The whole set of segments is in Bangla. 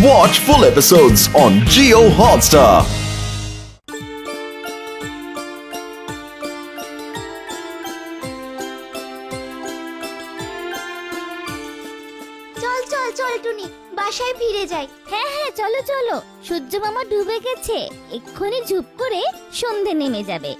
Watch full episodes on Jio Hotstar. চল চল চল টুনি, বাসায় ফিরে যাই। হ্যাঁ হ্যাঁ, চলো চলো, সূর্য মামা ডুবে গেছে, এক্ষুনি ঝুপ করে সন্ধে নেমে যাবে।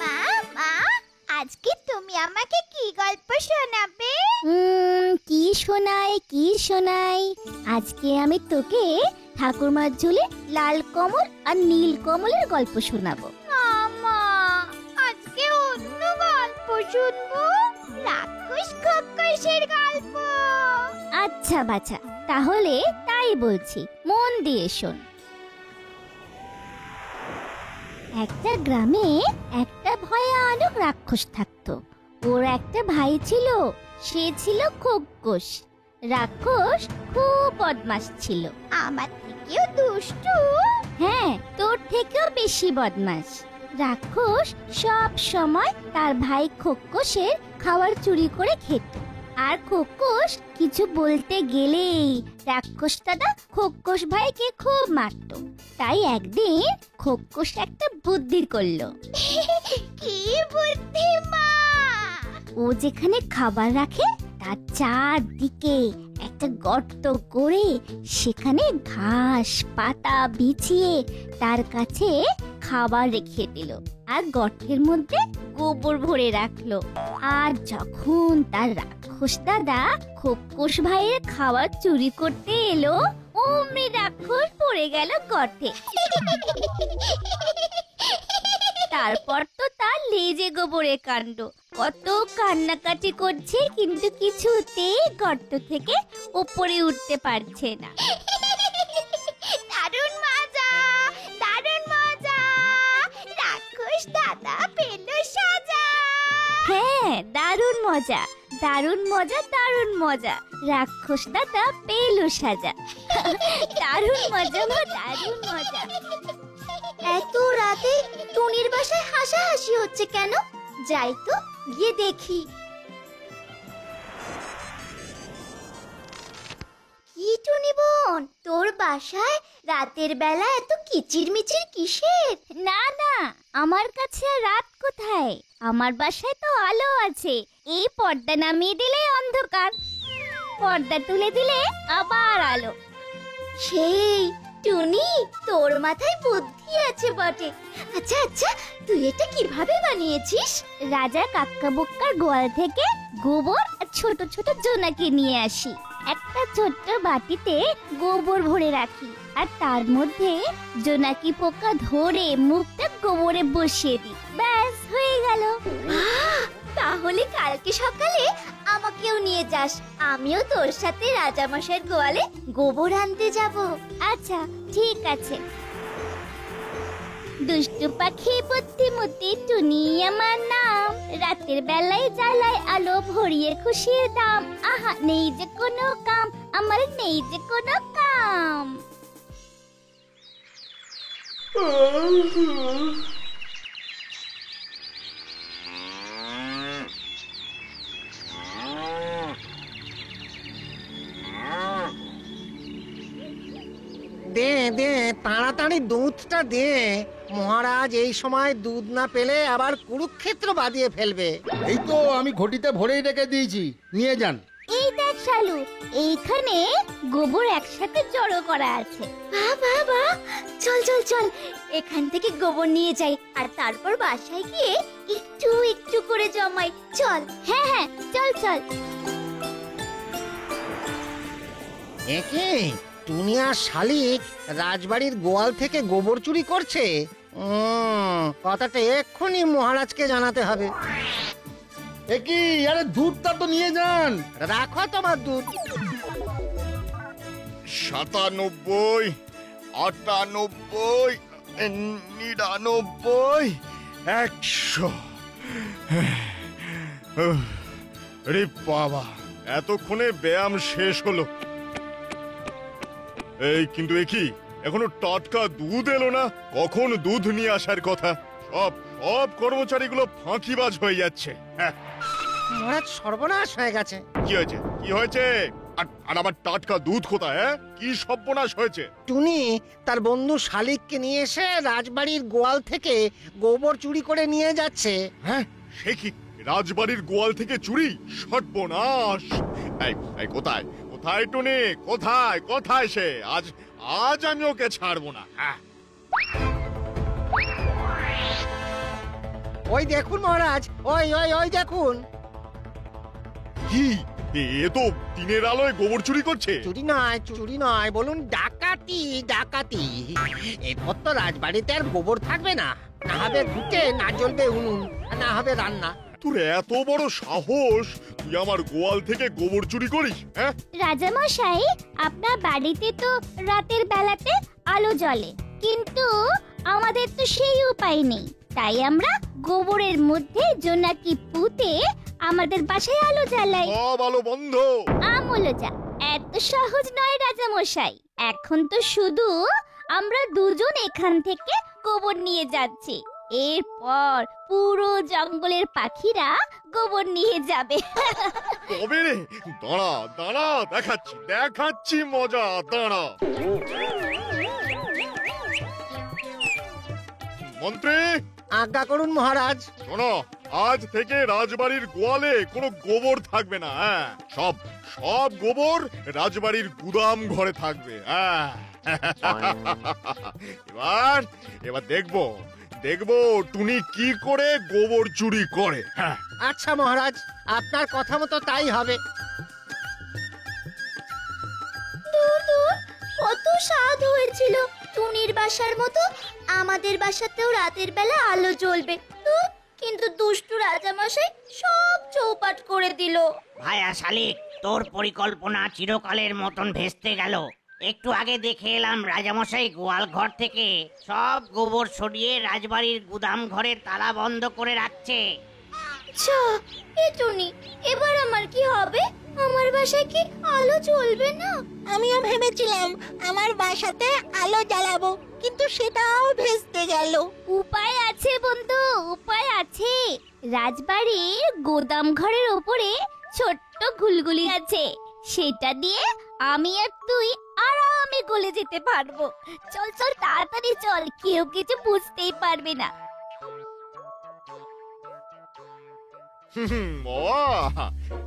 মা মা, আজকে তুমি আমাকে কি গল্প শোনাবে? কি শোনাই কি শোনাই, আজকে আমি তোকে ঠাকুরমার ঝুলে লাল কমল আর নীল কমলের গল্প শোনাবো। মা, আজকে অন্য গল্প শুনবো, রাক্ষস খোকসের গল্প। আচ্ছা বাছা, তাহলে তাই বলছি, মন দিয়ে শোন। একটা গ্রামে একটা ভয়ানক রাক্ষস থাকতো। ওর একটা ভাই ছিল, সে ছিল খোকস। রাক্ষস খুব বদমাশ ছিল। আমার থেকেও দুষ্টু? হ্যাঁ, তোর থেকেও বেশি বদমাশ। রাক্ষস সব সময় তার ভাই খোকসের খাবার চুরি করে খেত, আর খোকস কিছু বলতে গেলেই রাক্ষস দাদা খোকস ভাইকে খুব মারত। তাই একদিন খোকস একটা বুদ্ধি করলো। কি বুদ্ধি মা? ও যেখানে খাবার রাখে তার চারদিকে একটা গর্ত করে সেখানে ঘাস পাতা বিছিয়ে তার কাছে খাবার রেখে দিল, আর গর্তের মধ্যে গোবর ভরে রাখলো। আর যখন তার রাক্ষস দাদা খোকস ভাইয়ের খাবার চুরি করতে এলো, অমনি রাক্ষস পড়ে গেল গর্তে। তারপর তো তার লেজে গোবরে কাণ্ড। কত কান্নাকাটি করছে, কিন্তু কিছুতেই গর্ত থেকে উপরে উঠতে পারছে না। দারুণ মজা, দারুণ মজা, রাক্ষস দাদা পেল সাজা। হ্যাঁ, দারুণ মজা দারুণ মজা দারুণ মজা, রাক্ষস দাদা পেল সাজা। দারুণ মজা মা, দারুণ মজা। এত রাতে টুনির বাসায় হাসাহাসি হচ্ছে কেন? যাই তো গিয়ে দেখি। কি টুনি বোন, তোর বাসায় রাতের বেলা এত কিচিরমিচির কিসের? না না, আমার কাছে রাত কোথায়, আমার বাসায় তো আলো আছে। এই পর্দা নামিয়ে দিলে অন্ধকার, পর্দা তুলে দিলে আবার আলো। সেই টুনি, তোর মাথায় বুদ্ধি আছে বটে। আচ্ছা আচ্ছা, তুই এটা কিভাবে বানিয়েছিস? রাজা কাক্কাবুক্কার গোয়াল থেকে গোবর আর ছোট ছোট জোনাকি নিয়ে আসি। একটা ছোট্ট বাটিতে গোবর ভরে রাখি, আর তার মধ্যে জোনাকি পোকা ধরে মুখটা গোবরে বসিয়ে দিই। ব্যাস, হয়ে গেল। তাহলে কালকে সকালে আমাকেও নিয়ে যাস, আমিও তোর সাথে রাজামশাইয়ের গোয়ালে গোবর আনতে যাব। আচ্ছা, ঠিক আছে। দুষ্টু পাখি বুদ্ধিমতী টুনি আমার নাম, রাতের বেলায় জ্বালায় আলো ভরিয়ে খুশির দাম। আহা, নেই যে কোনো কাম, আমার নেই যে কোনো কাম। দে দে, তাড়াতাড়ি দুধটা দে। মহারাজ এই সময় দুধ না পেলে আবার কুরুক্ষেত্র বাদিয়ে ফেলবে। এই তো আমি ঘটিতে ভরেই রেখে দিয়েছি, নিয়ে যান। এই দেখ শালু, এইখানে গোবর একসাথে জড়ো করা আছে। বাবা, চল চল চল, এখান থেকে গোবর নিয়ে যাই, আর তারপর বাসায় গিয়ে একটু একটু করে জমাই। চল। হ্যাঁ হ্যাঁ, চল চল। একে টুনি আর শালিক রাজবাড়ির গোয়াল থেকে গোবর চুরি করছে। কথাটা এক্ষুনি মহারাজকে জানাতে হবে। কি, আরে দুধটা তো নিয়ে যান। রাখো তোমার দুধ। 97, 98, 99, 100। রে বাবা, এতক্ষণে ব্যায়াম শেষ হলো। এই কিন্তু কি এখনো টাটকা দুধ এলো না? কখন দুধ নিয়ে আসার কথা? সব সব কর্মচারীগুলো ফাঁকিবাজ হয়ে যাচ্ছে। হ্যাঁ, মহারাজ সর্বনাশ হয়ে গেছে। কি হয়েছে? কি হয়েছে? আর আমার টাটকা দুধ কোথায়? কি সর্বনাশ হয়েছে? টুনি তার বন্ধু শালিককে নিয়ে এসে রাজবাড়ির গোয়াল থেকে গোবর চুরি করে নিয়ে যাচ্ছে। হ্যাঁ, সে কি রাজবাড়ির গোয়াল থেকে চুরি? সর্বনাশ! এই কোথায় কোথায় টুনি? কোথায় কোথায় সে? আজ আমি ওকে ছাড়বো না। হ্যাঁ, ওই দেখুন মহারাজ, ওই ওই ওই দেখুন। কি এ তো দিনের আলোয় গোবর চুরি করছে। চুরি নয়, বলুন ডাকাতি। ডাকাতি। এরপর তো রাজবাড়িতে আর গোবর থাকবে না, না হবে ঘুটে, না জ্বলবে উনুন, না হবে রান্না। তোর এত বড় সাহস, তুই আমার গোয়াল থেকে গোবর চুরি করিস? হ্যাঁ, রাজামশাই, আপনার বাড়িতে তো রাতের বেলাতে আলো জ্বলে, কিন্তু আমাদের তো সেই উপায় নেই। তাই আমরা গোবরের মধ্যে জোনাকি পুঁতে আমাদের বাসায় আলো জ্বালাই। সব আলো বন্ধ। আমলজা, এত সহজ নয় রাজামশাই। এখন তো শুধু আমরা দুজন এখান থেকে গোবর নিয়ে যাচ্ছি, এরপর পুরো জঙ্গলের পাখিরা গোবর নিয়ে যাবে। তবে রে, দাঁড়া দাঁড়া, দেখাচ্ছি মজা, দাঁড়া। মন্ত্রী, আজ্ঞা করুন মহারাজ। শোনো, আজ থেকে রাজবাড়ির গোয়ালে কোনো গোবর থাকবে না। হ্যাঁ, সব গোবর রাজবাড়ির গুদাম ঘরে থাকবে। হ্যাঁ, এবার দেখবো টুনি কি করে গোবর চুরি করে। হ্যাঁ, আচ্ছা মহারাজ, আপনার কথা মতো তাই হবে। কত স্বাদ হয়েছিল টুনির বাসার মতো। আমাদের বাসাতেও রাতের বেলা আলো জ্বলবে তো, কিন্তু দুষ্টু রাজামশাই সব চৌপাট করে দিল। ভাইয়া শালিক, তোর পরিকল্পনা চিরকালের মতন ভেস্তে গেল। একটু আগে দেখে এলাম রাজামশাই গোয়াল ঘর থেকে সব গোবর সরিয়ে রাজবাড়ির গুদাম ঘরের তালা বন্ধ করে রাখছে। আচ্ছা, এ টুনি, এবার আমার কি হবে? আমার বাসায় কি আলো জ্বলবে না? আমিও ভেবেছিলাম আমার বাসাতে আলো জ্বালাবো, কিন্তু সেটাও ভেস্তে গেল। উপায় আছে বন্ধু, উপায় আছে। রাজবাড়ির গোদাম ঘরের ওপরে ছোট্ট ঘুলঘুলি আছে, সেটা দিয়ে আমি আর তুই আরামে গলে যেতে পারবো। চল চল, তাড়াতাড়ি চল, কেউ কিছু বুঝতেই পারবে না।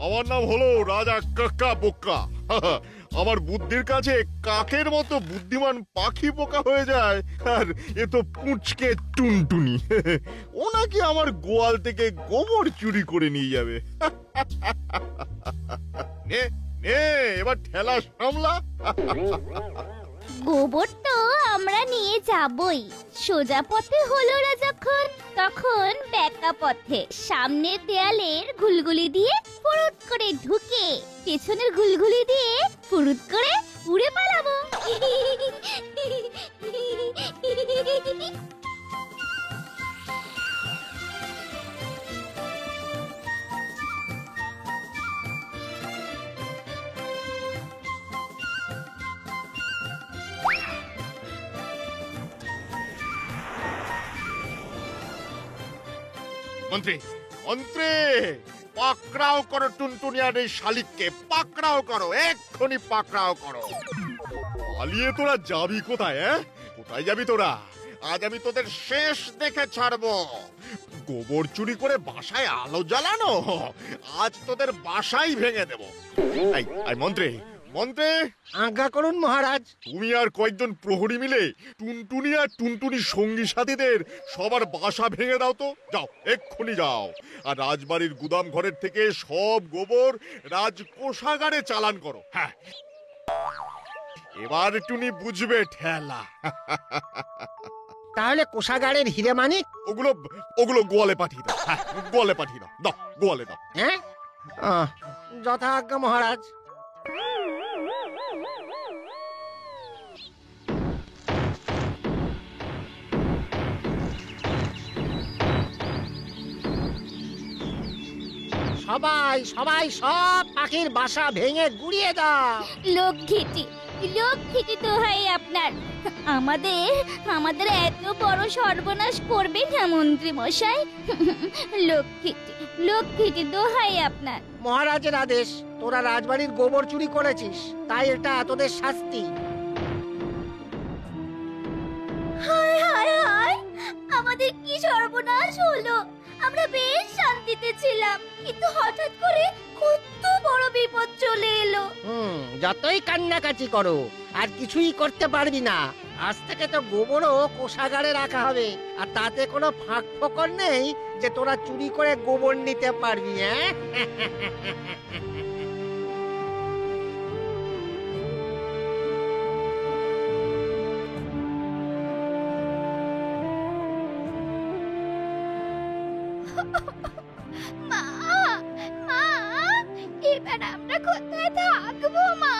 আমার নাম হলো রাজা কাকা বোকা। আমার বুদ্ধির কাছে কাকের মতো বুদ্ধিমান পাখি বোকা হয়ে যায়, আর এ তো পুঁচকে টুনটুনি। ও নাকি আমার গোয়াল থেকে গোবর চুরি করে নিয়ে যাবে। নে নে, এবার ঠেলা সামলা। গোবর তো আমরা নিয়ে যাবই, সোজা পথে হলো না যখন, তখন বেঁকা পথে সামনের দেয়ালের ঘুলঘুলি দিয়ে ফুরুত করে ঢুকে পেছনের ঘুলঘুলি দিয়ে ফুরুত করে উড়ে পালাবো। মন্ত্রী, পাকড়াও করো টুনটুনিয়ার এই শালিককে, পাকড়াও করো, এক্ষুনি পাকড়াও করো। পালিয়ে তোরা যাবি কোথায়? কোথায় যাবি তোরা? আজ আমি তোদের শেষ দেখে ছাড়বো। গোবর চুরি করে বাসায় আলো জ্বালানো, আজ তোদের বাসাই ভেঙে দেবো। এই মন্ত্রী, আজ্ঞা করুন মহারাজ। তুমি আর কয়েকজন প্রহরী মিলে টুনটুনি আর টুনটুনির সঙ্গী সাথীদের সবার বাসা ভেঙে দাও তো। যাও, এক্ষুনি যাও, আর রাজবাড়ির গুদাম ঘরের থেকে সব গোবর রাজকোষাগারে চালান করো। হ্যাঁ, এবার টুনি বুঝবে ঠেলা। তাহলে কোষাগারের হিরে মানিক ওগুলো গোয়ালে পাঠিয়ে দাও। হ্যাঁ, গোয়ালে পাঠিয়ে দাও, গোয়ালে দাও। হ্যাঁ, যথা আজ্ঞা মহারাজ। সবাই সব পাখির বাসা ভেঙে গুড়িয়ে দাও। লোক ঘেটে লক্ষ্মীটি দোহাই আপনার। আমাদের আমাদের এত বড় সর্বনাশ করবে না মন্ত্রী মশাই। লক্ষ্মীটি দোহাই আপনার। মহারাজের আদেশ, তোরা রাজবাড়ির গোবর চুরি করেছিস, তাই এটা তোদের শাস্তি। হায় হায় হায়, আমাদের কি সর্বনাশ হলো! আমরা বেশ শান্তিতে ছিলাম, কিন্তু হঠাৎ করে কত বড় বিপদ চলে এলো। যতই কান্নাকাটি করো আর কিছুই করতে পারবি না। আজ থেকে তো গোবরও কোষাগারে রাখা হবে, আর তাতে কোনো ফাঁক ফোকর নেই যে তোরা চুরি করে গোবর নিতে পারবি। হ্যাঁ, মা, মা, এবার আমরা কোথায় থাকবো মা?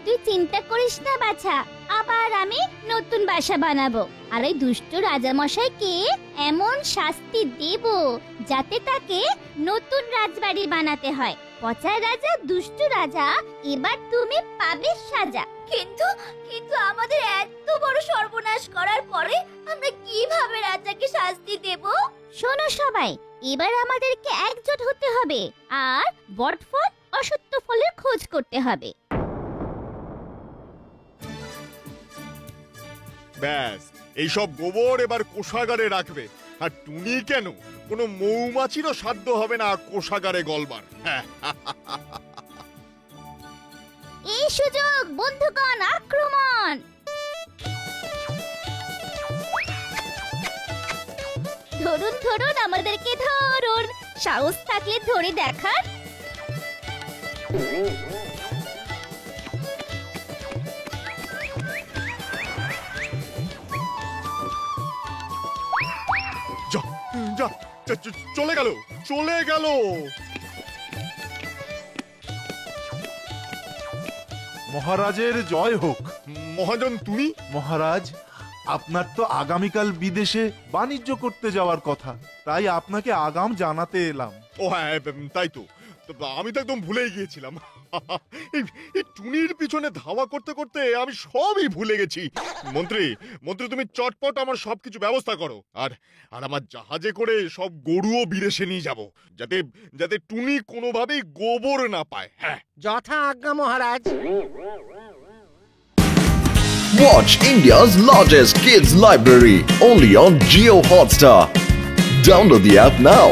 তুই চিন্তা করিস না বাছা, আবার আমি নতুন বাসা বানাবো। আর ওই দুষ্ট রাজামশাইকে এমন শাস্তি দেব যাতে তাকে নতুন রাজবাড়ি বানাতে হয়। পচা রাজা, দুষ্ট রাজা, এবার তুমি পাবে সাজা। কিন্তু কিন্তু আমাদের এত বড় সর্বনাশ করার পরে আমরা কিভাবে রাজাকে শাস্তি দেব? শোনো সবাই, এবার আমাদেরকে একজোট হতে হবে আর বটফল অসত্য ফলের খোঁজ করতে হবে। ব্যাস, এইসব গোবর এবার কোষাগারে রাখবে। আর টুনি কেন, কোনো মৌমাছিরও সাধ্য হবে না কোষাগারে গলবার। হ্যাঁ, এই সুযোগ বন্ধুগণ, আক্রমণ! ধরুন ধরুন, আমাদেরকে ধরুন, সাহস থাকলে ধরে দেখান। যা যা যা, চলে গেল, চলে গেল। মহারাজের জয় হোক। মহাজন তুমি? মহারাজ, আপনার তো আগামীকাল বিদেশে বাণিজ্য করতে যাওয়ার কথা, তাই আপনাকে আগাম জানাতে এলাম। ও হ্যাঁ, তাই তো, আমি তো একদম ভুলেই গিয়েছিলাম। এই টুনির পিছনে ধাওয়া করতে করতে আমি সবই ভুলে গেছি। মন্ত্রী, তুমি চটপট আমার সবকিছু ব্যবস্থা করো, আর আমার জাহাজে করে সব গরুও বিদেশে নিয়ে যাব, যাতে যাতে টুনি কোনোভাবেই গোবর না পায়। হ্যাঁ, যথা আজ্ঞা মহারাজ। Watch India's largest kids library only on Jio Hotstar. Download the app now.